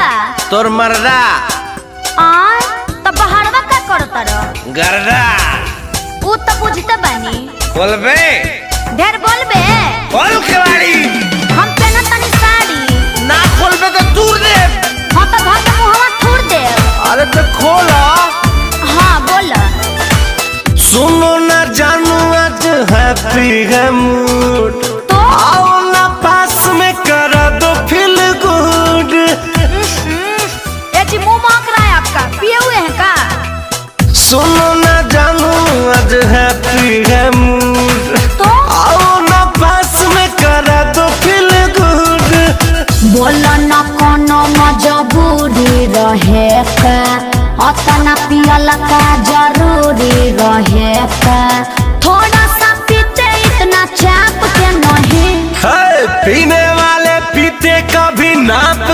बा तोर मर्दा तब बहारवा का करता रह गर्दा उ तो बुझते बानी बोलबे ढेर बोलबे बोल केवाड़ी हम पहना तनी साड़ी ना खोलबे तो दूर दे हां तो घर के मुंहवा थूर दे अरे तो खोला हां बोल सुनो ना जानू आज हैप्पी है मूड तो आओ ना पास में करा दो फील गुड ये जी मुंह महक रहा है आपका पिए हुए हैं का सुनो ना जानू आज हैप्पी है मूड तो आओ ना पास में करा दो फील गुड बोल ना कोनो मजबूरी रहे का अतना पियल का जरूरी रहे का थोड़ा सा पीते इतना चाप के नहीं पीने वाले पीते कभी नाप